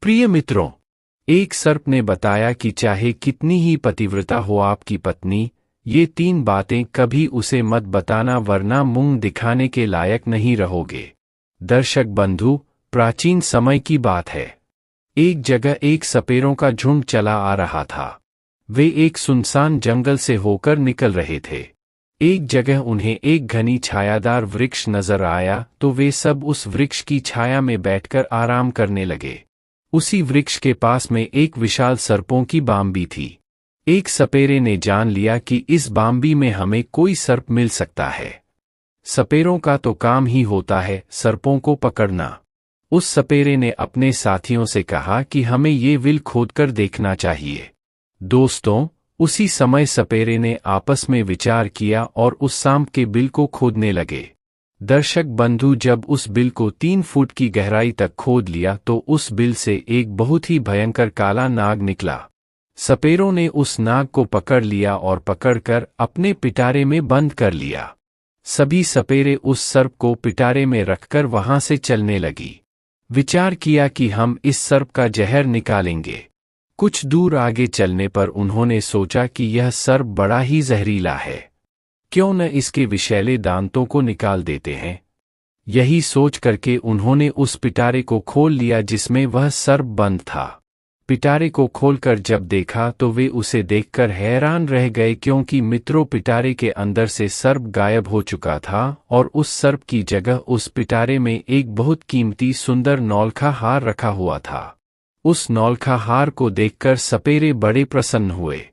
प्रिय मित्रों, एक सर्प ने बताया कि चाहे कितनी ही पतिव्रता हो आपकी पत्नी, ये 3 बातें कभी उसे मत बताना वरना मुंह दिखाने के लायक नहीं रहोगे। दर्शक बंधु, प्राचीन समय की बात है। एक जगह एक सपेरों का झुंड चला आ रहा था। वे एक सुनसान जंगल से होकर निकल रहे थे। एक जगह उन्हें एक घनी छायादार वृक्ष नजर आया तो वे सब उस वृक्ष की छाया में बैठकर आराम करने लगे। उसी वृक्ष के पास में एक विशाल सर्पों की बाम्बी थी। एक सपेरे ने जान लिया कि इस बाम्बी में हमें कोई सर्प मिल सकता है। सपेरों का तो काम ही होता है सर्पों को पकड़ना। उस सपेरे ने अपने साथियों से कहा कि हमें ये विल खोदकर देखना चाहिए। दोस्तों, उसी समय सपेरे ने आपस में विचार किया और उस सांप के बिल को खोदने लगे। दर्शक बंधु, जब उस बिल को 3 फुट की गहराई तक खोद लिया तो उस बिल से एक बहुत ही भयंकर काला नाग निकला। सपेरों ने उस नाग को पकड़ लिया और पकड़कर अपने पिटारे में बंद कर लिया। सभी सपेरे उस सर्प को पिटारे में रखकर वहां से चलने लगी। विचार किया कि हम इस सर्प का जहर निकालेंगे। कुछ दूर आगे चलने पर उन्होंने सोचा कि यह सर्प बड़ा ही जहरीला है, क्यों न इसके विषैले दांतों को निकाल देते हैं। यही सोच करके उन्होंने उस पिटारे को खोल लिया जिसमें वह सर्प बंद था। पिटारे को खोलकर जब देखा तो वे उसे देखकर हैरान रह गए, क्योंकि मित्रों पिटारे के अंदर से सर्प गायब हो चुका था और उस सर्प की जगह उस पिटारे में एक बहुत कीमती सुंदर नौलखा हार रखा हुआ था। उस नौलखा हार को देखकर सपेरे बड़े प्रसन्न हुए।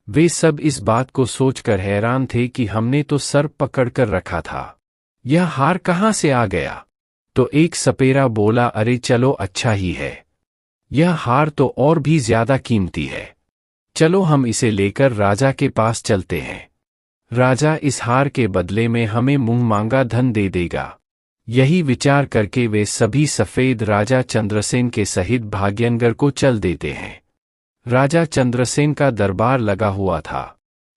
वे सब इस बात को सोचकर हैरान थे कि हमने तो सर्प पकड़कर रखा था, यह हार कहाँ से आ गया। तो एक सपेरा बोला, अरे चलो अच्छा ही है, यह हार तो और भी ज्यादा कीमती है। चलो हम इसे लेकर राजा के पास चलते हैं। राजा इस हार के बदले में हमें मुंह मांगा धन दे देगा। यही विचार करके वे सभी सफेद राजा चंद्रसेन के सहित भाग्यनगर को चल देते हैं। राजा चंद्रसेन का दरबार लगा हुआ था।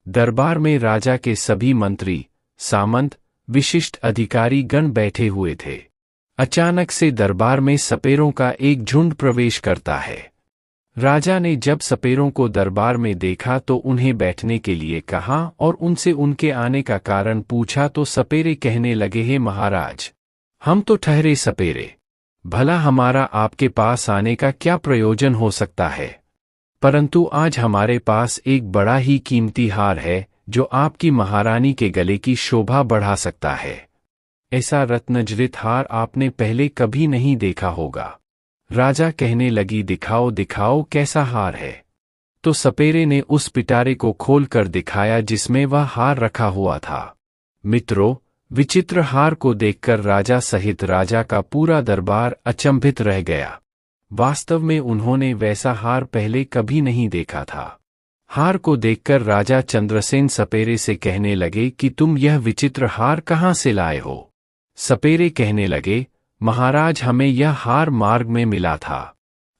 दरबार में राजा के सभी मंत्री, सामंत, विशिष्ट अधिकारी गण बैठे हुए थे। अचानक से दरबार में सपेरों का एक झुंड प्रवेश करता है। राजा ने जब सपेरों को दरबार में देखा तो उन्हें बैठने के लिए कहा और उनसे उनके आने का कारण पूछा तो सपेरे कहने लगे, हे महाराज, हम तो ठहरे सपेरे, भला हमारा आपके पास आने का क्या प्रयोजन हो सकता है, परंतु आज हमारे पास एक बड़ा ही कीमती हार है जो आपकी महारानी के गले की शोभा बढ़ा सकता है। ऐसा रत्नजड़ित हार आपने पहले कभी नहीं देखा होगा। राजा कहने लगी, दिखाओ दिखाओ कैसा हार है। तो सपेरे ने उस पिटारे को खोलकर दिखाया जिसमें वह हार रखा हुआ था। मित्रों, विचित्र हार को देखकर राजा सहित राजा का पूरा दरबार अचंभित रह गया। वास्तव में उन्होंने वैसा हार पहले कभी नहीं देखा था। हार को देखकर राजा चंद्रसेन सपेरे से कहने लगे कि तुम यह विचित्र हार कहाँ से लाए हो। सपेरे कहने लगे, महाराज, हमें यह हार मार्ग में मिला था।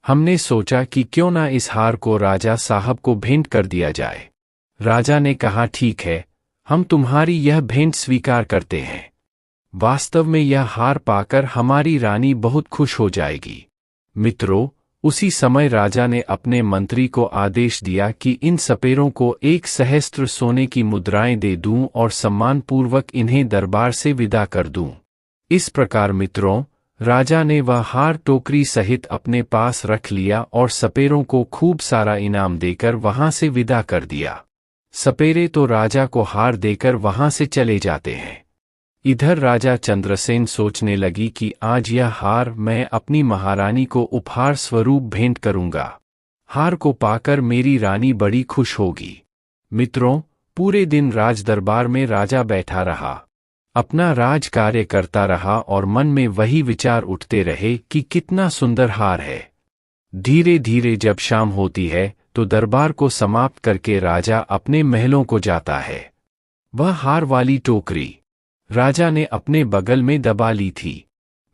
हमने सोचा कि क्यों ना इस हार को राजा साहब को भेंट कर दिया जाए। राजा ने कहा, ठीक है, हम तुम्हारी यह भेंट स्वीकार करते हैं। वास्तव में यह हार पाकर हमारी रानी बहुत खुश हो जाएगी। मित्रों, उसी समय राजा ने अपने मंत्री को आदेश दिया कि इन सपेरों को 1 सहस्त्र सोने की मुद्राएं दे दूं और सम्मानपूर्वक इन्हें दरबार से विदा कर दूं। इस प्रकार मित्रों, राजा ने वह हार टोकरी सहित अपने पास रख लिया और सपेरों को खूब सारा इनाम देकर वहां से विदा कर दिया। सपेरे तो राजा को हार देकर वहां से चले जाते हैं। इधर राजा चंद्रसेन सोचने लगी कि आज यह हार मैं अपनी महारानी को उपहार स्वरूप भेंट करूंगा। हार को पाकर मेरी रानी बड़ी खुश होगी। मित्रों, पूरे दिन राजदरबार में राजा बैठा रहा, अपना राज कार्य करता रहा और मन में वही विचार उठते रहे कि कितना सुंदर हार है। धीरे धीरे जब शाम होती है तो दरबार को समाप्त करके राजा अपने महलों को जाता है। वह हार वाली टोकरी राजा ने अपने बगल में दबा ली थी।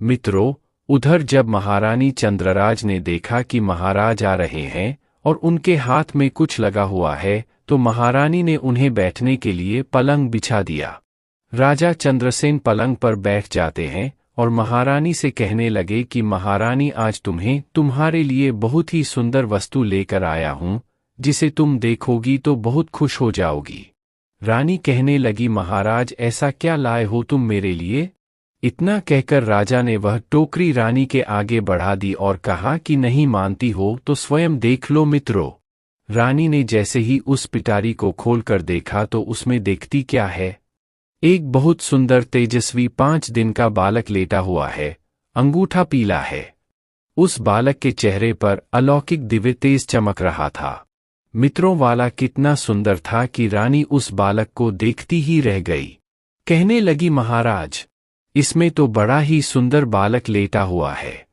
मित्रों, उधर जब महारानी चंद्रराज ने देखा कि महाराज आ रहे हैं और उनके हाथ में कुछ लगा हुआ है तो महारानी ने उन्हें बैठने के लिए पलंग बिछा दिया। राजा चंद्रसेन पलंग पर बैठ जाते हैं और महारानी से कहने लगे कि महारानी, आज तुम्हें तुम्हारे लिए बहुत ही सुंदर वस्तु लेकर आया हूं, जिसे तुम देखोगी तो बहुत खुश हो जाओगी। रानी कहने लगी, महाराज ऐसा क्या लाए हो तुम मेरे लिए? इतना कहकर राजा ने वह टोकरी रानी के आगे बढ़ा दी और कहा कि नहीं मानती हो तो स्वयं देख लो मित्रों। रानी ने जैसे ही उस पिटारी को खोलकर देखा तो उसमें देखती क्या है, एक बहुत सुंदर तेजस्वी 5 दिन का बालक लेटा हुआ है, अंगूठा पीला है। उस बालक के चेहरे पर अलौकिक दिव्य तेज चमक रहा था। मित्रों वाला कितना सुंदर था कि रानी उस बालक को देखती ही रह गई। कहने लगी, महाराज इसमें तो बड़ा ही सुंदर बालक लेटा हुआ है।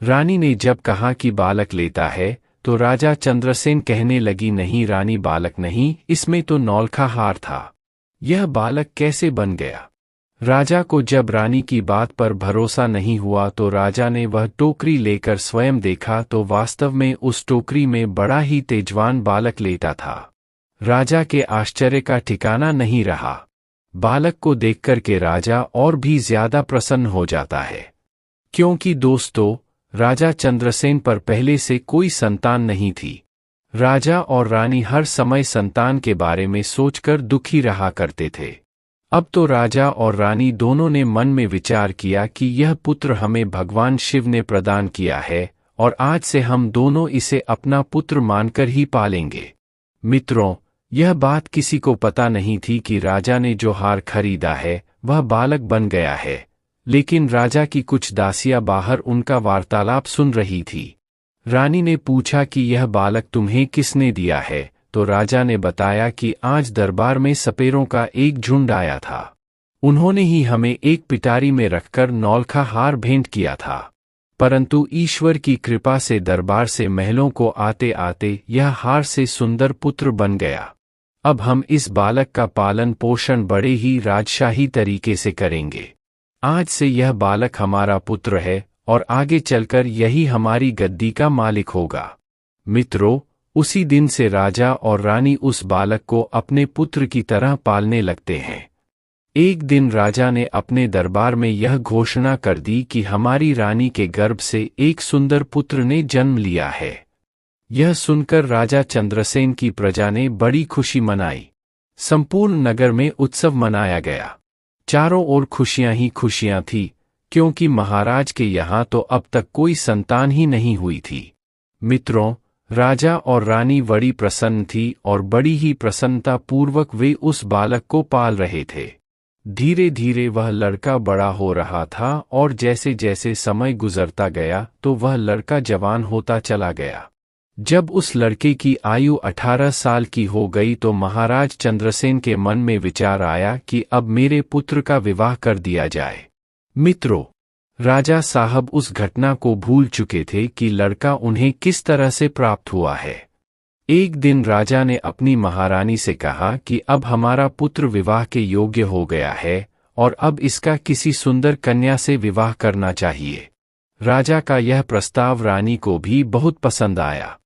रानी ने जब कहा कि बालक लेटा है तो राजा चंद्रसेन कहने लगी, नहीं रानी बालक नहीं, इसमें तो नौलखा हार था। यह बालक कैसे बन गया? राजा को जब रानी की बात पर भरोसा नहीं हुआ तो राजा ने वह टोकरी लेकर स्वयं देखा तो वास्तव में उस टोकरी में बड़ा ही तेजवान बालक लेटा था। राजा के आश्चर्य का ठिकाना नहीं रहा। बालक को देखकर के राजा और भी ज्यादा प्रसन्न हो जाता है, क्योंकि दोस्तों राजा चंद्रसेन पर पहले से कोई संतान नहीं थी। राजा और रानी हर समय संतान के बारे में सोचकर दुखी रहा करते थे। अब तो राजा और रानी दोनों ने मन में विचार किया कि यह पुत्र हमें भगवान शिव ने प्रदान किया है और आज से हम दोनों इसे अपना पुत्र मानकर ही पालेंगे। मित्रों, यह बात किसी को पता नहीं थी कि राजा ने जो हार खरीदा है वह बालक बन गया है, लेकिन राजा की कुछ दासियां बाहर उनका वार्तालाप सुन रही थी। रानी ने पूछा कि यह बालक तुम्हें किसने दिया है? तो राजा ने बताया कि आज दरबार में सपेरों का एक झुंड आया था, उन्होंने ही हमें एक पिटारी में रखकर नौलखा हार भेंट किया था, परंतु ईश्वर की कृपा से दरबार से महलों को आते आते यह हार से सुंदर पुत्र बन गया। अब हम इस बालक का पालन पोषण बड़े ही राजशाही तरीके से करेंगे। आज से यह बालक हमारा पुत्र है और आगे चलकर यही हमारी गद्दी का मालिक होगा। मित्रों, उसी दिन से राजा और रानी उस बालक को अपने पुत्र की तरह पालने लगते हैं। एक दिन राजा ने अपने दरबार में यह घोषणा कर दी कि हमारी रानी के गर्भ से एक सुंदर पुत्र ने जन्म लिया है। यह सुनकर राजा चंद्रसेन की प्रजा ने बड़ी खुशी मनाई। संपूर्ण नगर में उत्सव मनाया गया। चारों ओर खुशियां ही खुशियां थी, क्योंकि महाराज के यहाँ तो अब तक कोई संतान ही नहीं हुई थी। मित्रों, राजा और रानी बड़ी प्रसन्न थी और बड़ी ही प्रसन्नता पूर्वक वे उस बालक को पाल रहे थे। धीरे धीरे वह लड़का बड़ा हो रहा था और जैसे जैसे समय गुजरता गया तो वह लड़का जवान होता चला गया। जब उस लड़के की आयु 18 साल की हो गई तो महाराज चंद्रसेन के मन में विचार आया कि अब मेरे पुत्र का विवाह कर दिया जाए। मित्रों, राजा साहब उस घटना को भूल चुके थे कि लड़का उन्हें किस तरह से प्राप्त हुआ है। एक दिन राजा ने अपनी महारानी से कहा कि अब हमारा पुत्र विवाह के योग्य हो गया है और अब इसका किसी सुंदर कन्या से विवाह करना चाहिए। राजा का यह प्रस्ताव रानी को भी बहुत पसंद आया।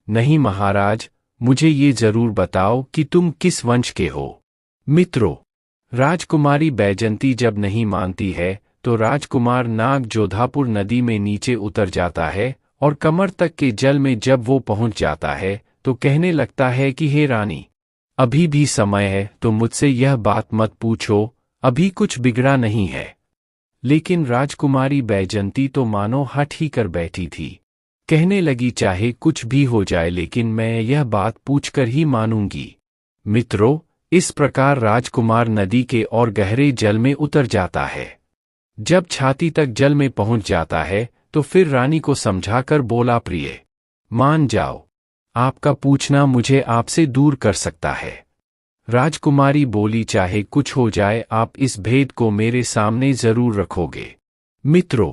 नहीं महाराज, मुझे ये जरूर बताओ कि तुम किस वंश के हो। मित्रों, राजकुमारी बैजंती जब नहीं मानती है तो राजकुमार नाग जोधापुर नदी में नीचे उतर जाता है और कमर तक के जल में जब वो पहुंच जाता है तो कहने लगता है कि हे रानी, अभी भी समय है तो मुझसे यह बात मत पूछो, अभी कुछ बिगड़ा नहीं है। लेकिन राजकुमारी बैजंती तो मानो हट ही कर बैठी थी। कहने लगी, चाहे कुछ भी हो जाए लेकिन मैं यह बात पूछकर ही मानूंगी। मित्रों, इस प्रकार राजकुमार नदी के और गहरे जल में उतर जाता है। जब छाती तक जल में पहुंच जाता है तो फिर रानी को समझाकर बोला, प्रिय मान जाओ, आपका पूछना मुझे आपसे दूर कर सकता है। राजकुमारी बोली, चाहे कुछ हो जाए आप इस भेद को मेरे सामने जरूर रखोगे। मित्रों,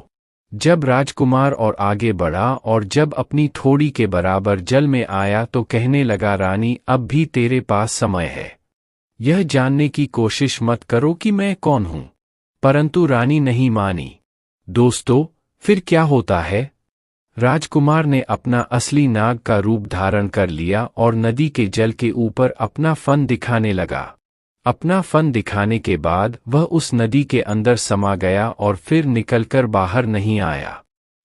जब राजकुमार और आगे बढ़ा और जब अपनी थोड़ी के बराबर जल में आया तो कहने लगा, रानी अब भी तेरे पास समय है, यह जानने की कोशिश मत करो कि मैं कौन हूं। परंतु रानी नहीं मानी। दोस्तों, फिर क्या होता है? राजकुमार ने अपना असली नाग का रूप धारण कर लिया और नदी के जल के ऊपर अपना फन दिखाने लगा। अपना फन दिखाने के बाद वह उस नदी के अंदर समा गया और फिर निकलकर बाहर नहीं आया।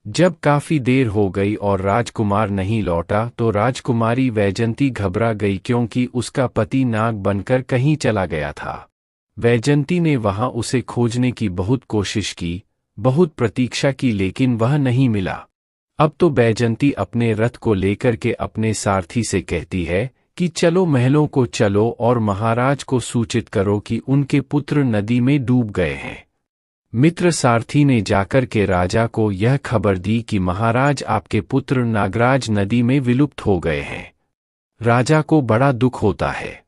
जब काफी देर हो गई और राजकुमार नहीं लौटा तो राजकुमारी वैजंती घबरा गई, क्योंकि उसका पति नाग बनकर कहीं चला गया था। वैजंती ने वहां उसे खोजने की बहुत कोशिश की, बहुत प्रतीक्षा की, लेकिन वह नहीं मिला। अब तो वैजंती अपने रथ को लेकर के अपने सारथी से कहती है कि चलो महलों को चलो और महाराज को सूचित करो कि उनके पुत्र नदी में डूब गए हैं। मित्र सारथी ने जाकर के राजा को यह खबर दी कि महाराज आपके पुत्र नागराज नदी में विलुप्त हो गए हैं। राजा को बड़ा दुख होता है।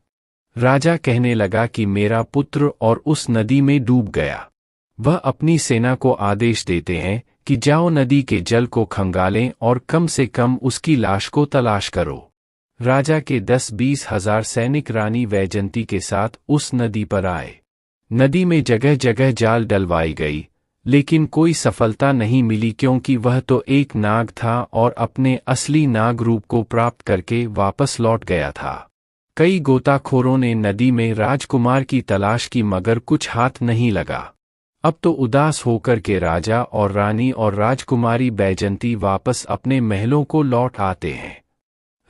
राजा कहने लगा कि मेरा पुत्र और उस नदी में डूब गया। वह अपनी सेना को आदेश देते हैं कि जाओ नदी के जल को खंगालें और कम से कम उसकी लाश को तलाश करो। राजा के 10-20 हजार सैनिक रानी वैजंती के साथ उस नदी पर आए। नदी में जगह जगह जाल डलवाई गई, लेकिन कोई सफलता नहीं मिली, क्योंकि वह तो एक नाग था और अपने असली नाग रूप को प्राप्त करके वापस लौट गया था। कई गोताखोरों ने नदी में राजकुमार की तलाश की, मगर कुछ हाथ नहीं लगा। अब तो उदास होकर के राजा और रानी और राजकुमारी बैजंती वापस अपने महलों को लौट आते हैं।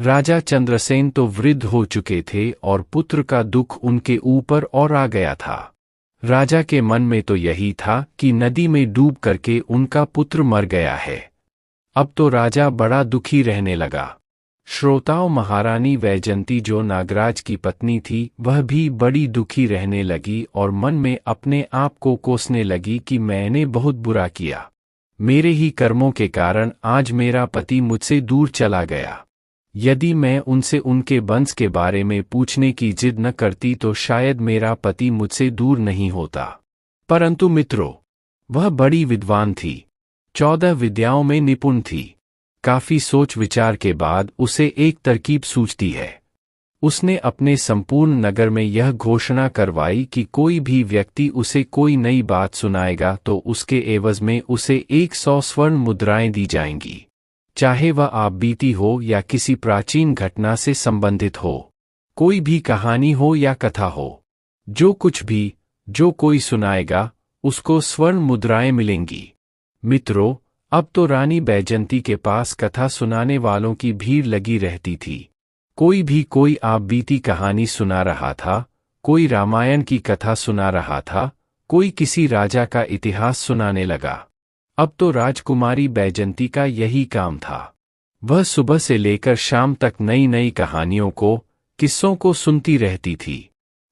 राजा चंद्रसेन तो वृद्ध हो चुके थे और पुत्र का दुख उनके ऊपर और आ गया था। राजा के मन में तो यही था कि नदी में डूब करके उनका पुत्र मर गया है। अब तो राजा बड़ा दुखी रहने लगा। श्रोताओं, महारानी वैजंती जो नागराज की पत्नी थी, वह भी बड़ी दुखी रहने लगी और मन में अपने आप को कोसने लगी कि मैंने बहुत बुरा किया। मेरे ही कर्मों के कारण आज मेरा पति मुझसे दूर चला गया। यदि मैं उनसे उनके वंश के बारे में पूछने की जिद न करती तो शायद मेरा पति मुझसे दूर नहीं होता। परंतु मित्रों, वह बड़ी विद्वान थी, 14 विद्याओं में निपुण थी। काफी सोच विचार के बाद उसे एक तरकीब सूझती है। उसने अपने संपूर्ण नगर में यह घोषणा करवाई कि कोई भी व्यक्ति उसे कोई नई बात सुनाएगा तो उसके एवज में उसे 100 स्वर्ण मुद्राएं दी जाएंगी, चाहे वह आप बीती हो या किसी प्राचीन घटना से संबंधित हो, कोई भी कहानी हो या कथा हो, जो कुछ भी जो कोई सुनाएगा उसको स्वर्ण मुद्राएं मिलेंगी। मित्रों, अब तो रानी बैजंती के पास कथा सुनाने वालों की भीड़ लगी रहती थी। कोई भी कोई आप बीती कहानी सुना रहा था, कोई रामायण की कथा सुना रहा था, कोई किसी राजा का इतिहास सुनाने लगा। अब तो राजकुमारी बैजंती का यही काम था। वह सुबह से लेकर शाम तक नई नई कहानियों को, किस्सों को सुनती रहती थी।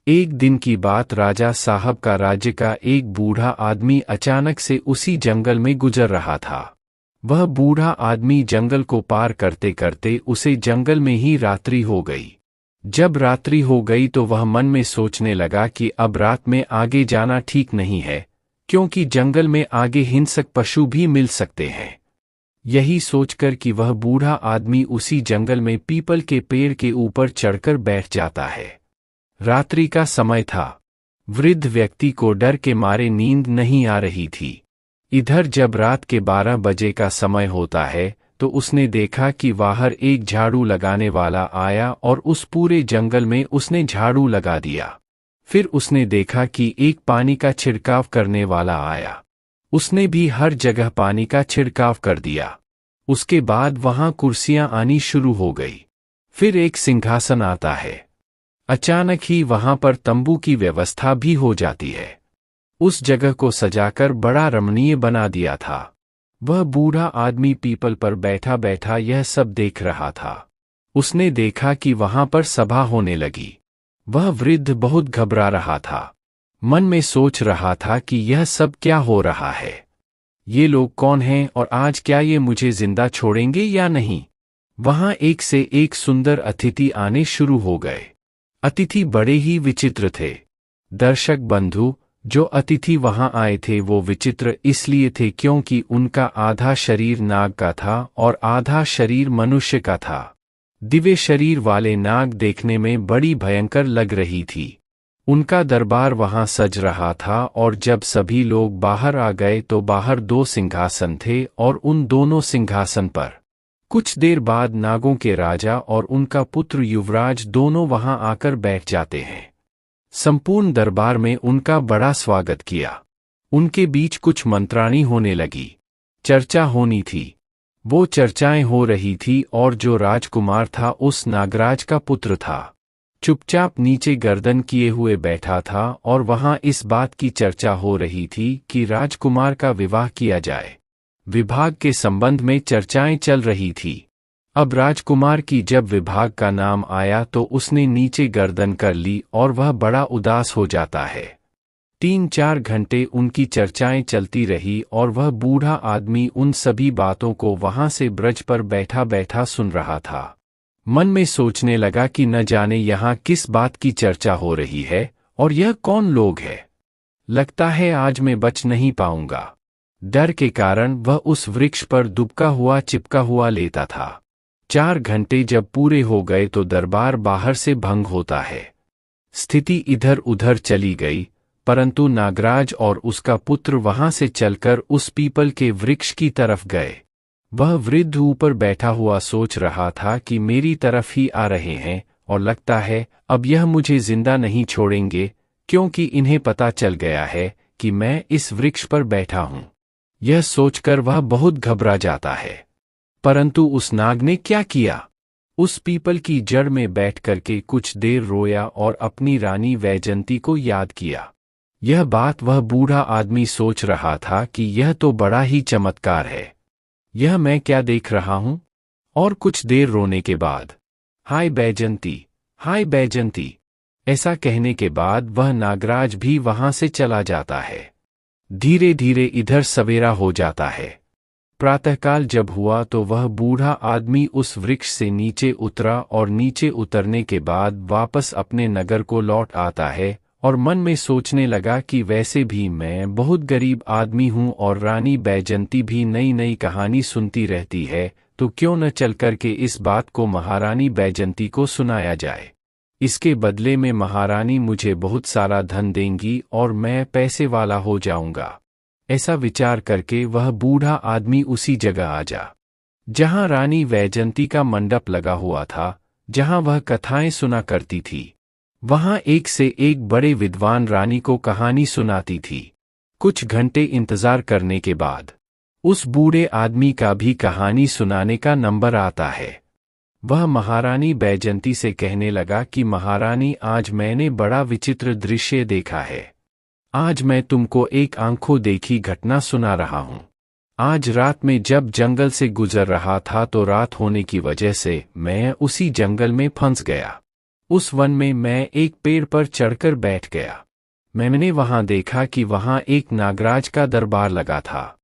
एक दिन की बात, राजा साहब का राज्य का एक बूढ़ा आदमी अचानक से उसी जंगल में गुजर रहा था। वह बूढ़ा आदमी जंगल को पार करते करते उसे जंगल में ही रात्रि हो गई। जब रात्रि हो गई तो वह मन में सोचने लगा कि अब रात में आगे जाना ठीक नहीं है, क्योंकि जंगल में आगे हिंसक पशु भी मिल सकते हैं। यही सोचकर कि वह बूढ़ा आदमी उसी जंगल में पीपल के पेड़ के ऊपर चढ़कर बैठ जाता है। रात्रि का समय था। वृद्ध व्यक्ति को डर के मारे नींद नहीं आ रही थी। इधर जब रात के 12 बजे का समय होता है तो उसने देखा कि बाहर एक झाड़ू लगाने वाला आया और उस पूरे जंगल में उसने झाड़ू लगा दिया। फिर उसने देखा कि एक पानी का छिड़काव करने वाला आया। उसने भी हर जगह पानी का छिड़काव कर दिया। उसके बाद वहां कुर्सियां आनी शुरू हो गई। फिर एक सिंहासन आता है। अचानक ही वहां पर तंबू की व्यवस्था भी हो जाती है। उस जगह को सजाकर बड़ा रमणीय बना दिया था। वह बूढ़ा आदमी पीपल पर बैठा बैठा यह सब देख रहा था। उसने देखा कि वहां पर सभा होने लगी। वह वृद्ध बहुत घबरा रहा था। मन में सोच रहा था कि यह सब क्या हो रहा है, ये लोग कौन हैं और आज क्या ये मुझे जिंदा छोड़ेंगे या नहीं। वहां एक से एक सुंदर अतिथि आने शुरू हो गए। अतिथि बड़े ही विचित्र थे। दर्शक बंधु, जो अतिथि वहां आए थे वो विचित्र इसलिए थे क्योंकि उनका आधा शरीर नाग का था और आधा शरीर मनुष्य का था। दिव्य शरीर वाले नाग देखने में बड़ी भयंकर लग रही थी। उनका दरबार वहां सज रहा था और जब सभी लोग बाहर आ गए तो बाहर 2 सिंहासन थे और उन दोनों सिंहासन पर कुछ देर बाद नागों के राजा और उनका पुत्र युवराज दोनों वहां आकर बैठ जाते हैं। संपूर्ण दरबार में उनका बड़ा स्वागत किया। उनके बीच कुछ मंत्राणी होने लगी। चर्चा होनी थी। वो चर्चाएं हो रही थी और जो राजकुमार था उस नागराज का पुत्र था। चुपचाप नीचे गर्दन किए हुए बैठा था और वहां इस बात की चर्चा हो रही थी कि राजकुमार का विवाह किया जाए। विभाग के संबंध में चर्चाएं चल रही थी। अब राजकुमार की जब विभाग का नाम आया तो उसने नीचे गर्दन कर ली और वह बड़ा उदास हो जाता है। 3-4 घंटे उनकी चर्चाएं चलती रही और वह बूढ़ा आदमी उन सभी बातों को वहां से ब्रज पर बैठा बैठा सुन रहा था। मन में सोचने लगा कि न जाने यहाँ किस बात की चर्चा हो रही है और यह कौन लोग है। लगता है आज मैं बच नहीं पाऊंगा। डर के कारण वह उस वृक्ष पर दुबका हुआ चिपका हुआ लेता था। 4 घंटे जब पूरे हो गए तो दरबार बाहर से भंग होता है। स्थिति इधर उधर चली गई, परंतु नागराज और उसका पुत्र वहां से चलकर उस पीपल के वृक्ष की तरफ गए। वह वृद्ध ऊपर बैठा हुआ सोच रहा था कि मेरी तरफ ही आ रहे हैं और लगता है अब यह मुझे जिंदा नहीं छोड़ेंगे, क्योंकि इन्हें पता चल गया है कि मैं इस वृक्ष पर बैठा हूं। यह सोचकर वह बहुत घबरा जाता है। परंतु उस नाग ने क्या किया? उस पीपल की जड़ में बैठ करके कुछ देर रोया और अपनी रानी वैजयंती को याद किया। यह बात वह बूढ़ा आदमी सोच रहा था कि यह तो बड़ा ही चमत्कार है। यह मैं क्या देख रहा हूं? और कुछ देर रोने के बाद, हाय बैजंती, हाय बैजंती, ऐसा कहने के बाद वह नागराज भी वहां से चला जाता है। धीरे धीरे इधर सवेरा हो जाता है। प्रातःकाल जब हुआ तो वह बूढ़ा आदमी उस वृक्ष से नीचे उतरा और नीचे उतरने के बाद वापस अपने नगर को लौट आता है और मन में सोचने लगा कि वैसे भी मैं बहुत गरीब आदमी हूं और रानी बैजंती भी नई नई कहानी सुनती रहती है, तो क्यों न चल करके इस बात को महारानी बैजंती को सुनाया जाए। इसके बदले में महारानी मुझे बहुत सारा धन देंगी और मैं पैसे वाला हो जाऊंगा। ऐसा विचार करके वह बूढ़ा आदमी उसी जगह आ जा जहां रानी वैजयंती का मंडप लगा हुआ था, जहां वह कथाएं सुना करती थी। वहां एक से एक बड़े विद्वान रानी को कहानी सुनाती थी। कुछ घंटे इंतजार करने के बाद उस बूढ़े आदमी का भी कहानी सुनाने का नंबर आता है। वह महारानी बैजंती से कहने लगा कि महारानी, आज मैंने बड़ा विचित्र दृश्य देखा है। आज मैं तुमको एक आंखों देखी घटना सुना रहा हूं। आज रात में जब जंगल से गुजर रहा था तो रात होने की वजह से मैं उसी जंगल में फंस गया। उस वन में मैं एक पेड़ पर चढ़कर बैठ गया। मैंने वहां देखा कि वहां एक नागराज का दरबार लगा था।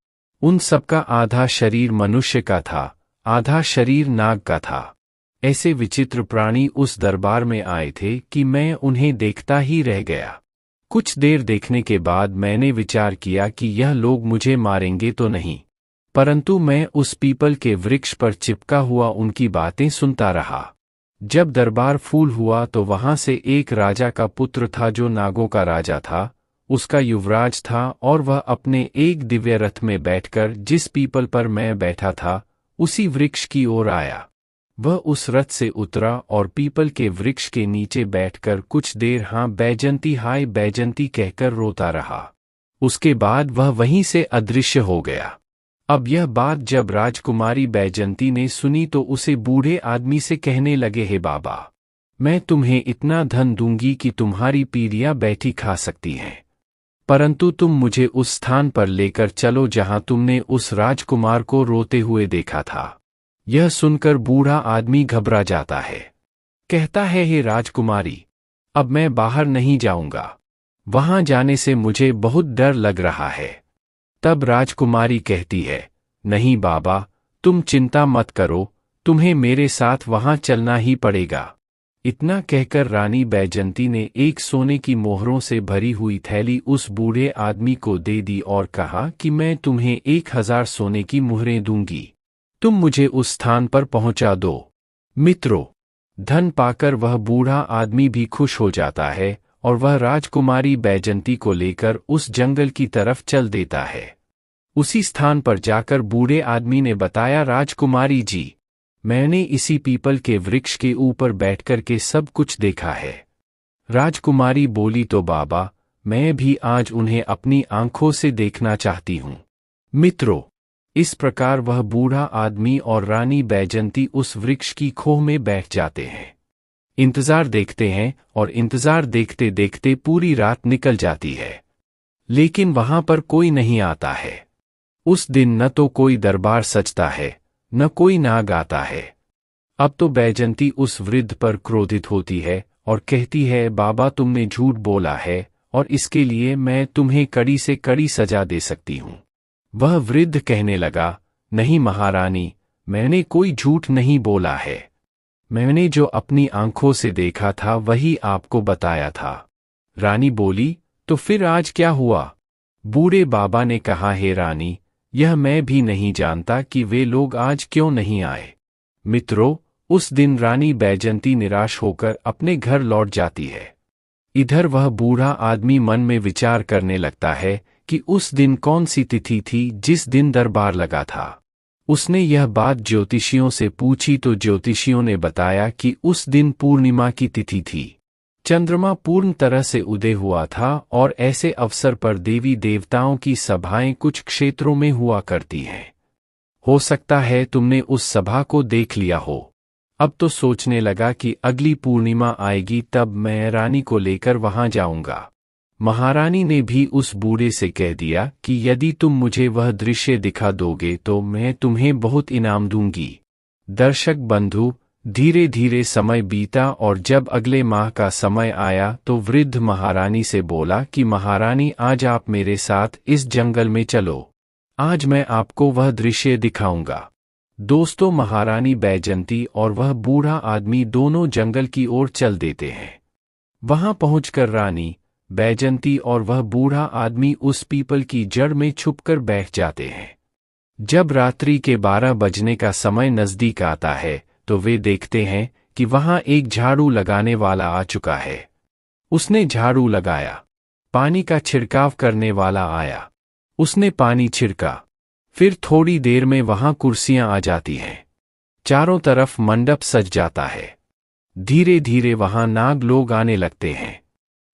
उन सबका आधा शरीर मनुष्य का था, आधा शरीर नाग का था। ऐसे विचित्र प्राणी उस दरबार में आए थे कि मैं उन्हें देखता ही रह गया। कुछ देर देखने के बाद मैंने विचार किया कि यह लोग मुझे मारेंगे तो नहीं, परंतु मैं उस पीपल के वृक्ष पर चिपका हुआ उनकी बातें सुनता रहा। जब दरबार फूल हुआ तो वहां से एक राजा का पुत्र था जो नागों का राजा था, उसका युवराज था, और वह अपने एक दिव्य रथ में बैठकर जिस पीपल पर मैं बैठा था उसी वृक्ष की ओर आया। वह उस रथ से उतरा और पीपल के वृक्ष के नीचे बैठकर कुछ देर हाँ बैजंती हाय बैजंती कहकर रोता रहा। उसके बाद वह वहीं से अदृश्य हो गया। अब यह बात जब राजकुमारी बैजंती ने सुनी तो उसे बूढ़े आदमी से कहने लगे, हे बाबा, मैं तुम्हें इतना धन दूंगी कि तुम्हारी पीढ़ियां बैठी खा सकती हैं, परंतु तुम मुझे उस स्थान पर लेकर चलो जहां तुमने उस राजकुमार को रोते हुए देखा था। यह सुनकर बूढ़ा आदमी घबरा जाता है। कहता है, हे राजकुमारी, अब मैं बाहर नहीं जाऊंगा। वहां जाने से मुझे बहुत डर लग रहा है। तब राजकुमारी कहती है, नहीं बाबा, तुम चिंता मत करो, तुम्हें मेरे साथ वहां चलना ही पड़ेगा। इतना कहकर रानी बैजंती ने एक सोने की मोहरों से भरी हुई थैली उस बूढ़े आदमी को दे दी और कहा कि मैं तुम्हें 1000 सोने की मुहरें दूंगी, तुम मुझे उस स्थान पर पहुंचा दो। मित्रों, धन पाकर वह बूढ़ा आदमी भी खुश हो जाता है और वह राजकुमारी बैजंती को लेकर उस जंगल की तरफ चल देता है। उसी स्थान पर जाकर बूढ़े आदमी ने बताया, राजकुमारी जी, मैंने इसी पीपल के वृक्ष के ऊपर बैठकर के सब कुछ देखा है। राजकुमारी बोली, तो बाबा, मैं भी आज उन्हें अपनी आंखों से देखना चाहती हूँ। मित्रों, इस प्रकार वह बूढ़ा आदमी और रानी बैजंती उस वृक्ष की खोह में बैठ जाते हैं। इंतजार देखते हैं और इंतजार देखते देखते पूरी रात निकल जाती है, लेकिन वहां पर कोई नहीं आता है। उस दिन न तो कोई दरबार सजता है, न कोई नाग आता है। अब तो बैजंती उस वृद्ध पर क्रोधित होती है और कहती है, बाबा, तुमने झूठ बोला है और इसके लिए मैं तुम्हें कड़ी से कड़ी सजा दे सकती हूँ। वह वृद्ध कहने लगा, नहीं महारानी, मैंने कोई झूठ नहीं बोला है। मैंने जो अपनी आंखों से देखा था वही आपको बताया था। रानी बोली, तो फिर आज क्या हुआ? बूढ़े बाबा ने कहा, हे रानी, यह मैं भी नहीं जानता कि वे लोग आज क्यों नहीं आए। मित्रों, उस दिन रानी बैजंती निराश होकर अपने घर लौट जाती है। इधर वह बूढ़ा आदमी मन में विचार करने लगता है कि उस दिन कौन सी तिथि थी जिस दिन दरबार लगा था। उसने यह बात ज्योतिषियों से पूछी तो ज्योतिषियों ने बताया कि उस दिन पूर्णिमा की तिथि थी। चंद्रमा पूर्ण तरह से उदय हुआ था और ऐसे अवसर पर देवी देवताओं की सभाएं कुछ क्षेत्रों में हुआ करती हैं। हो सकता है तुमने उस सभा को देख लिया हो। अब तो सोचने लगा कि अगली पूर्णिमा आएगी तब मैं रानी को लेकर वहां जाऊंगा। महारानी ने भी उस बूढ़े से कह दिया कि यदि तुम मुझे वह दृश्य दिखा दोगे तो मैं तुम्हें बहुत इनाम दूंगी। दर्शक बंधु, धीरे धीरे समय बीता और जब अगले माह का समय आया तो वृद्ध महारानी से बोला कि महारानी, आज आप मेरे साथ इस जंगल में चलो। आज मैं आपको वह दृश्य दिखाऊंगा। दोस्तों, महारानी बैजंती और वह बूढ़ा आदमी दोनों जंगल की ओर चल देते हैं। वहां पहुंचकर रानी बैजंती और वह बूढ़ा आदमी उस पीपल की जड़ में छुपकर बैठ जाते हैं। जब रात्रि के 12 बजने का समय नजदीक आता है तो वे देखते हैं कि वहां एक झाड़ू लगाने वाला आ चुका है। उसने झाड़ू लगाया। पानी का छिड़काव करने वाला आया। उसने पानी छिड़का। फिर थोड़ी देर में वहां कुर्सियां आ जाती हैं। चारों तरफ मंडप सज जाता है। धीरे धीरे वहां नाग लोग आने लगते हैं।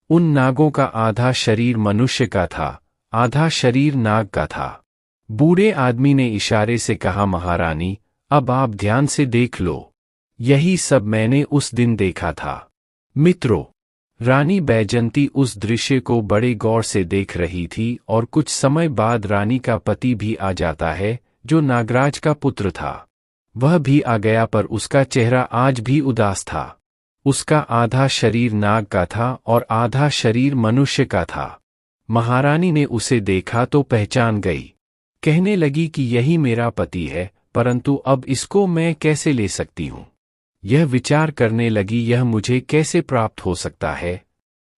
उन नागों का आधा शरीर मनुष्य का था, आधा शरीर नाग का था। बूढ़े आदमी ने इशारे से कहा, महारानी, अब आप ध्यान से देख लो। यही सब मैंने उस दिन देखा था। मित्रों, रानी बैजंती उस दृश्य को बड़े गौर से देख रही थी और कुछ समय बाद रानी का पति भी आ जाता है, जो नागराज का पुत्र था। वह भी आ गया पर उसका चेहरा आज भी उदास था। उसका आधा शरीर नाग का था और आधा शरीर मनुष्य का था। महारानी ने उसे देखा तो पहचान गई। कहने लगी कि यही मेरा पति है, परंतु अब इसको मैं कैसे ले सकती हूँ? यह विचार करने लगी, यह मुझे कैसे प्राप्त हो सकता है?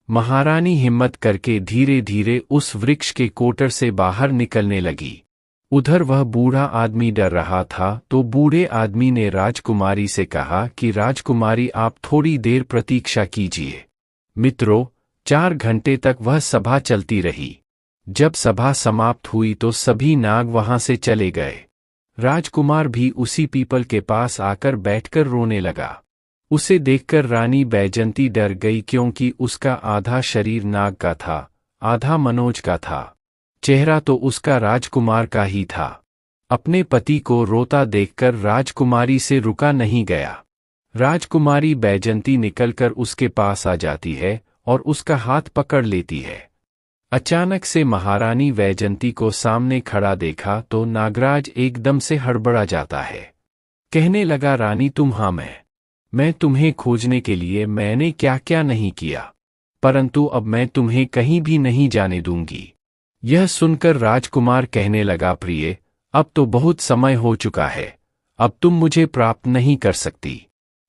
महारानी हिम्मत करके धीरे धीरे उस वृक्ष के कोटर से बाहर निकलने लगी। उधर वह बूढ़ा आदमी डर रहा था तो बूढ़े आदमी ने राजकुमारी से कहा कि राजकुमारी, आप थोड़ी देर प्रतीक्षा कीजिए। मित्रों, 4 घंटे तक वह सभा चलती रही। जब सभा समाप्त हुई तो सभी नाग वहां से चले गए। राजकुमार भी उसी पीपल के पास आकर बैठकर रोने लगा। उसे देखकर रानी बैजंती डर गई क्योंकि उसका आधा शरीर नाग का था, आधा मनोज का था। चेहरा तो उसका राजकुमार का ही था। अपने पति को रोता देखकर राजकुमारी से रुका नहीं गया। राजकुमारी बैजंती निकलकर उसके पास आ जाती है और उसका हाथ पकड़ लेती है। अचानक से महारानी बैजंती को सामने खड़ा देखा तो नागराज एकदम से हड़बड़ा जाता है। कहने लगा, रानी, तुम? हाँ, मैं तुम्हें खोजने के लिए मैंने क्या क्या नहीं किया, परंतु अब मैं तुम्हें कहीं भी नहीं जाने दूंगी। यह सुनकर राजकुमार कहने लगा, प्रिय, अब तो बहुत समय हो चुका है। अब तुम मुझे प्राप्त नहीं कर सकती।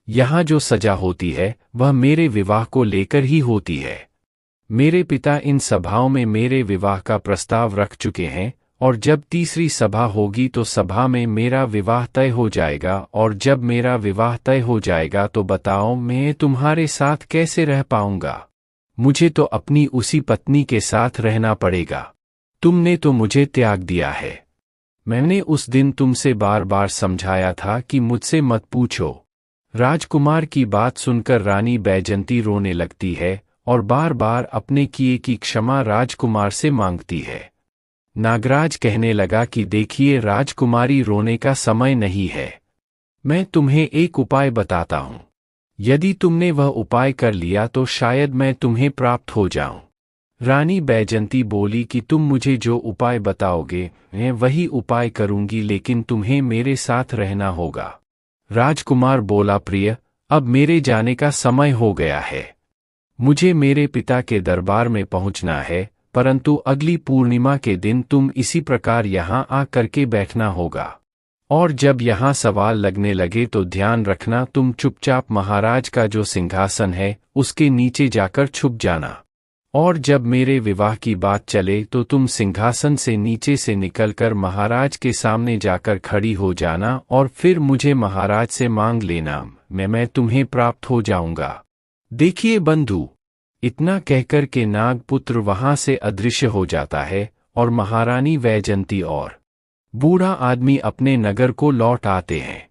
यहाँ जो सजा होती है वह मेरे विवाह को लेकर ही होती है। मेरे पिता इन सभाओं में मेरे विवाह का प्रस्ताव रख चुके हैं और जब तीसरी सभा होगी तो सभा में मेरा विवाह तय हो जाएगा और जब मेरा विवाह तय हो जाएगा तो बताओ मैं तुम्हारे साथ कैसे रह पाऊंगा? मुझे तो अपनी उसी पत्नी के साथ रहना पड़ेगा। तुमने तो मुझे त्याग दिया है। मैंने उस दिन तुमसे बार बार समझाया था कि मुझसे मत पूछो। राजकुमार की बात सुनकर रानी बैजंती रोने लगती है और बार बार अपने किए की क्षमा राजकुमार से मांगती है। नागराज कहने लगा कि देखिए राजकुमारी, रोने का समय नहीं है। मैं तुम्हें एक उपाय बताता हूँ। यदि तुमने वह उपाय कर लिया तो शायद मैं तुम्हें प्राप्त हो जाऊं। रानी बैजंती बोली कि तुम मुझे जो उपाय बताओगे मैं वही उपाय करूंगी, लेकिन तुम्हें मेरे साथ रहना होगा। राजकुमार बोला, प्रिय, अब मेरे जाने का समय हो गया है। मुझे मेरे पिता के दरबार में पहुंचना है, परंतु अगली पूर्णिमा के दिन तुम इसी प्रकार यहाँ आ करके बैठना होगा। और जब यहाँ सवाल लगने लगे तो ध्यान रखना, तुम चुपचाप महाराज का जो सिंहासन है उसके नीचे जाकर छुप जाना। और जब मेरे विवाह की बात चले तो तुम सिंहासन से नीचे से निकलकर महाराज के सामने जाकर खड़ी हो जाना और फिर मुझे महाराज से मांग लेना, मैं तुम्हें प्राप्त हो जाऊंगा। देखिए बंधु, इतना कहकर के नागपुत्र वहां से अदृश्य हो जाता है और महारानी वैजंती और बूढ़ा आदमी अपने नगर को लौट आते हैं।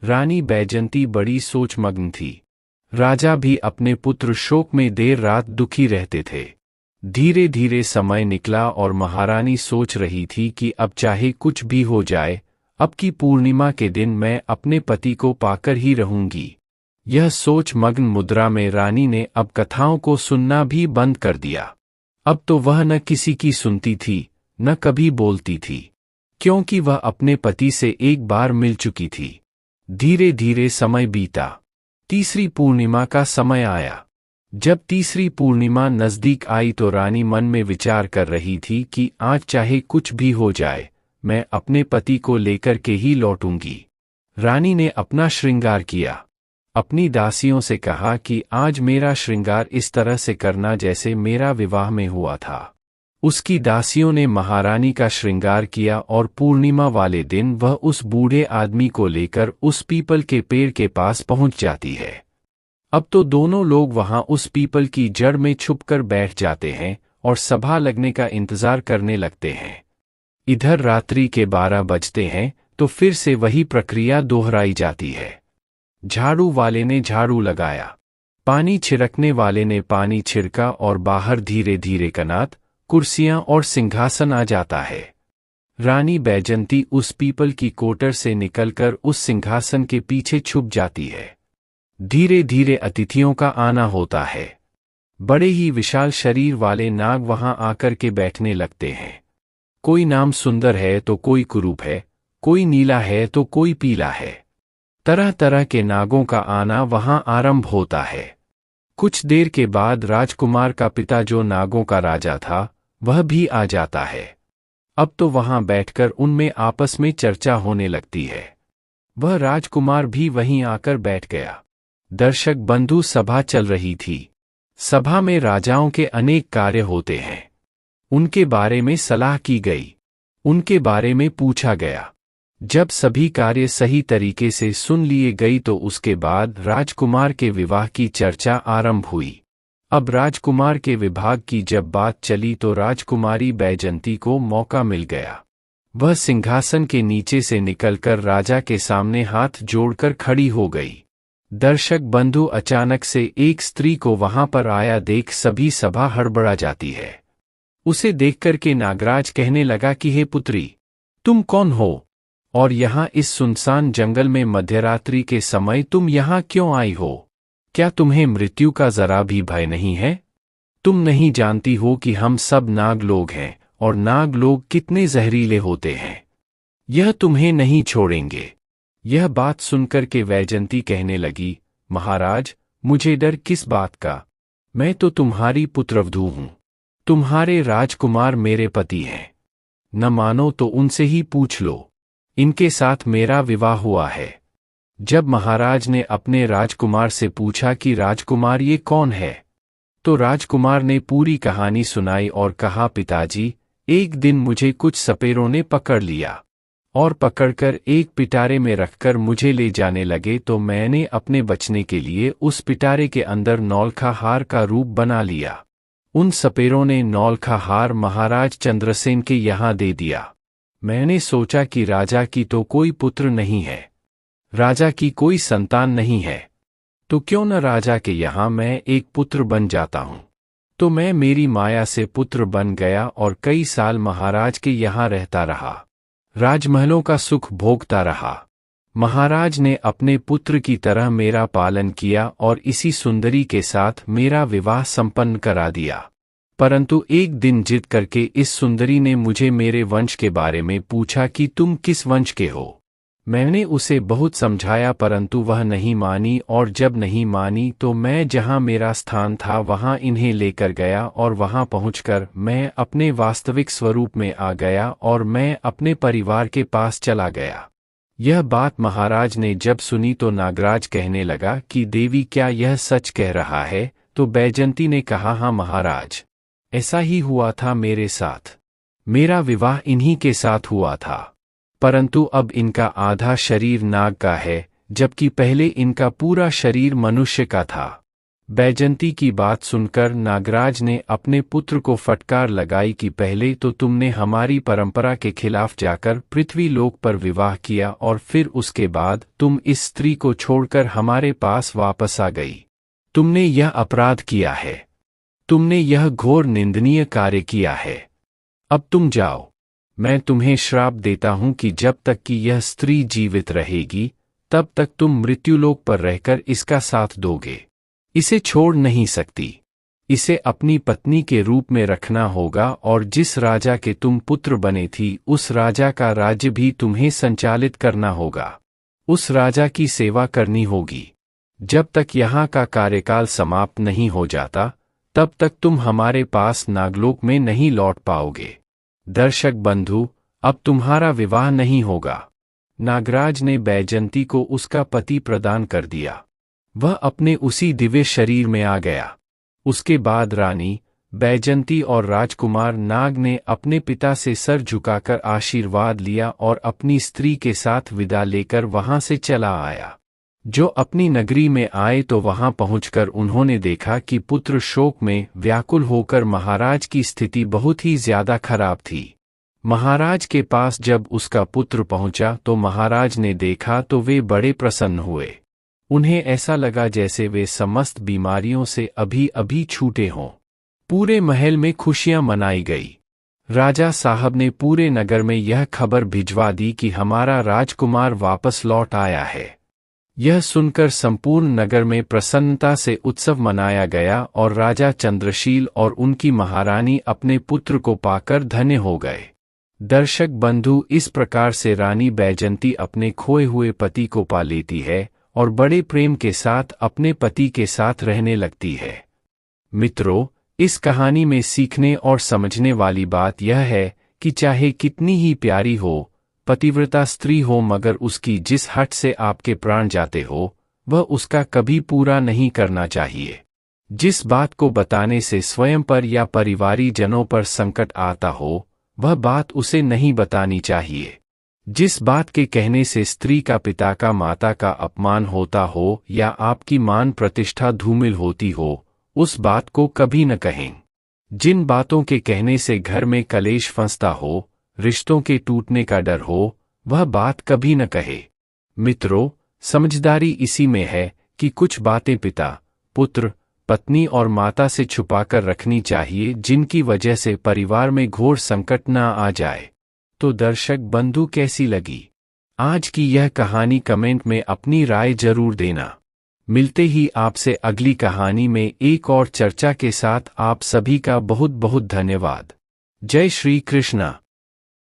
रानी बैजंती बड़ी सोचमग्न थी। राजा भी अपने पुत्र शोक में देर रात दुखी रहते थे। धीरे धीरे समय निकला और महारानी सोच रही थी कि अब चाहे कुछ भी हो जाए, अब की पूर्णिमा के दिन मैं अपने पति को पाकर ही रहूंगी। यह सोच मग्न मुद्रा में रानी ने अब कथाओं को सुनना भी बंद कर दिया। अब तो वह न किसी की सुनती थी, न कभी बोलती थी, क्योंकि वह अपने पति से एक बार मिल चुकी थी। धीरे धीरे समय बीता। तीसरी पूर्णिमा का समय आया। जब तीसरी पूर्णिमा नजदीक आई तो रानी मन में विचार कर रही थी कि आज चाहे कुछ भी हो जाए, मैं अपने पति को लेकर के ही लौटूंगी। रानी ने अपना श्रृंगार किया। अपनी दासियों से कहा कि आज मेरा श्रृंगार इस तरह से करना जैसे मेरा विवाह में हुआ था। उसकी दासियों ने महारानी का श्रृंगार किया और पूर्णिमा वाले दिन वह उस बूढ़े आदमी को लेकर उस पीपल के पेड़ के पास पहुंच जाती है। अब तो दोनों लोग वहां उस पीपल की जड़ में छुपकर बैठ जाते हैं और सभा लगने का इंतजार करने लगते हैं। इधर रात्रि के 12 बजते हैं तो फिर से वही प्रक्रिया दोहराई जाती है। झाड़ू वाले ने झाड़ू लगाया, पानी छिड़कने वाले ने पानी छिड़का और बाहर धीरे धीरे कनात, कुर्सियां और सिंहासन आ जाता है। रानी बैजंती उस पीपल की कोटर से निकलकर उस सिंहासन के पीछे छुप जाती है। धीरे धीरे अतिथियों का आना होता है। बड़े ही विशाल शरीर वाले नाग वहां आकर के बैठने लगते हैं। कोई नाम सुंदर है तो कोई कुरूप है, कोई नीला है तो कोई पीला है। तरह तरह के नागों का आना वहां आरंभ होता है। कुछ देर के बाद राजकुमार का पिता जो नागों का राजा था वह भी आ जाता है। अब तो वहां बैठकर उनमें आपस में चर्चा होने लगती है। वह राजकुमार भी वहीं आकर बैठ गया। दर्शक बंधु, सभा चल रही थी। सभा में राजाओं के अनेक कार्य होते हैं। उनके बारे में सलाह की गई, उनके बारे में पूछा गया। जब सभी कार्य सही तरीके से सुन लिए गई तो उसके बाद राजकुमार के विवाह की चर्चा आरंभ हुई। अब राजकुमार के विभाग की जब बात चली तो राजकुमारी बैजंती को मौका मिल गया। वह सिंहासन के नीचे से निकलकर राजा के सामने हाथ जोड़कर खड़ी हो गई। दर्शक बंधु, अचानक से एक स्त्री को वहां पर आया देख सभी सभा हड़बड़ा जाती है। उसे देखकर के नागराज कहने लगा कि हे पुत्री, तुम कौन हो और यहाँ इस सुनसान जंगल में मध्यरात्रि के समय तुम यहाँ क्यों आई हो? क्या तुम्हें मृत्यु का जरा भी भय नहीं है? तुम नहीं जानती हो कि हम सब नाग लोग हैं और नाग लोग कितने जहरीले होते हैं। यह तुम्हें नहीं छोड़ेंगे। यह बात सुनकर के वैजंती कहने लगी, महाराज, मुझे डर किस बात का? मैं तो तुम्हारी पुत्रवधू हूँ। तुम्हारे राजकुमार मेरे पति हैं। न मानो तो उनसे ही पूछ लो। इनके साथ मेरा विवाह हुआ है। जब महाराज ने अपने राजकुमार से पूछा कि राजकुमार ये कौन है, तो राजकुमार ने पूरी कहानी सुनाई और कहा, पिताजी, एक दिन मुझे कुछ सपेरों ने पकड़ लिया और पकड़कर एक पिटारे में रखकर मुझे ले जाने लगे तो मैंने अपने बचने के लिए उस पिटारे के अंदर नौलखा हार का रूप बना लिया। उन सपेरों ने नौलखा हार महाराज चंद्रसेन के यहाँ दे दिया। मैंने सोचा कि राजा की तो कोई पुत्र नहीं है, राजा की कोई संतान नहीं है, तो क्यों न राजा के यहाँ मैं एक पुत्र बन जाता हूँ। तो मैं मेरी माया से पुत्र बन गया और कई साल महाराज के यहाँ रहता रहा, राजमहलों का सुख भोगता रहा। महाराज ने अपने पुत्र की तरह मेरा पालन किया और इसी सुंदरी के साथ मेरा विवाह संपन्न करा दिया। परंतु एक दिन जिद करके इस सुंदरी ने मुझे मेरे वंश के बारे में पूछा कि तुम किस वंश के हो। मैंने उसे बहुत समझाया परंतु वह नहीं मानी, और जब नहीं मानी तो मैं जहां मेरा स्थान था वहां इन्हें लेकर गया और वहां पहुंचकर मैं अपने वास्तविक स्वरूप में आ गया और मैं अपने परिवार के पास चला गया। यह बात महाराज ने जब सुनी तो नागराज कहने लगा कि देवी क्या यह सच कह रहा है। तो बैजंती ने कहा, हाँ महाराज, ऐसा ही हुआ था मेरे साथ। मेरा विवाह इन्हीं के साथ हुआ था, परंतु अब इनका आधा शरीर नाग का है, जबकि पहले इनका पूरा शरीर मनुष्य का था। बैजंती की बात सुनकर नागराज ने अपने पुत्र को फटकार लगाई कि पहले तो तुमने हमारी परंपरा के खिलाफ जाकर पृथ्वी लोक पर विवाह किया और फिर उसके बाद तुम इस स्त्री को छोड़कर हमारे पास वापस आ गई। तुमने यह अपराध किया है, तुमने यह घोर निंदनीय कार्य किया है। अब तुम जाओ। मैं तुम्हें श्राप देता हूं कि जब तक कि यह स्त्री जीवित रहेगी तब तक तुम मृत्युलोक पर रहकर इसका साथ दोगे। इसे छोड़ नहीं सकती। इसे अपनी पत्नी के रूप में रखना होगा और जिस राजा के तुम पुत्र बने थी उस राजा का राज्य भी तुम्हें संचालित करना होगा। उस राजा की सेवा करनी होगी। जब तक यहाँ का कार्यकाल समाप्त नहीं हो जाता तब तक तुम हमारे पास नागलोक में नहीं लौट पाओगे। दर्शक बंधु, अब तुम्हारा विवाह नहीं होगा। नागराज ने बैजंती को उसका पति प्रदान कर दिया। वह अपने उसी दिव्य शरीर में आ गया। उसके बाद रानी बैजंती और राजकुमार नाग ने अपने पिता से सर झुकाकर आशीर्वाद लिया और अपनी स्त्री के साथ विदा लेकर वहां से चला आया। जो अपनी नगरी में आए तो वहां पहुंचकर उन्होंने देखा कि पुत्र शोक में व्याकुल होकर महाराज की स्थिति बहुत ही ज्यादा खराब थी। महाराज के पास जब उसका पुत्र पहुंचा तो महाराज ने देखा तो वे बड़े प्रसन्न हुए। उन्हें ऐसा लगा जैसे वे समस्त बीमारियों से अभी अभी छूटे हों। पूरे महल में खुशियां मनाई गई। राजा साहब ने पूरे नगर में यह खबर भिजवा दी कि हमारा राजकुमार वापस लौट आया है। यह सुनकर संपूर्ण नगर में प्रसन्नता से उत्सव मनाया गया और राजा चंद्रशील और उनकी महारानी अपने पुत्र को पाकर धन्य हो गए। दर्शक बंधु, इस प्रकार से रानी बैजंती अपने खोए हुए पति को पा लेती है और बड़े प्रेम के साथ अपने पति के साथ रहने लगती है। मित्रों, इस कहानी में सीखने और समझने वाली बात यह है कि चाहे कितनी ही प्यारी हो पतिव्रता स्त्री हो, मगर उसकी जिस हट से आपके प्राण जाते हो वह उसका कभी पूरा नहीं करना चाहिए। जिस बात को बताने से स्वयं पर या परिवारी जनों पर संकट आता हो वह बात उसे नहीं बतानी चाहिए। जिस बात के कहने से स्त्री का पिता का माता का अपमान होता हो या आपकी मान प्रतिष्ठा धूमिल होती हो उस बात को कभी न कहें। जिन बातों के कहने से घर में कलेश फंसता हो, रिश्तों के टूटने का डर हो, वह बात कभी न कहे। मित्रों, समझदारी इसी में है कि कुछ बातें पिता, पुत्र, पत्नी और माता से छुपाकर रखनी चाहिए जिनकी वजह से परिवार में घोर संकट न आ जाए। तो दर्शक बंधु, कैसी लगी आज की यह कहानी? कमेंट में अपनी राय जरूर देना। मिलते ही आपसे अगली कहानी में एक और चर्चा के साथ। आप सभी का बहुत बहुत धन्यवाद। जय श्री कृष्णा।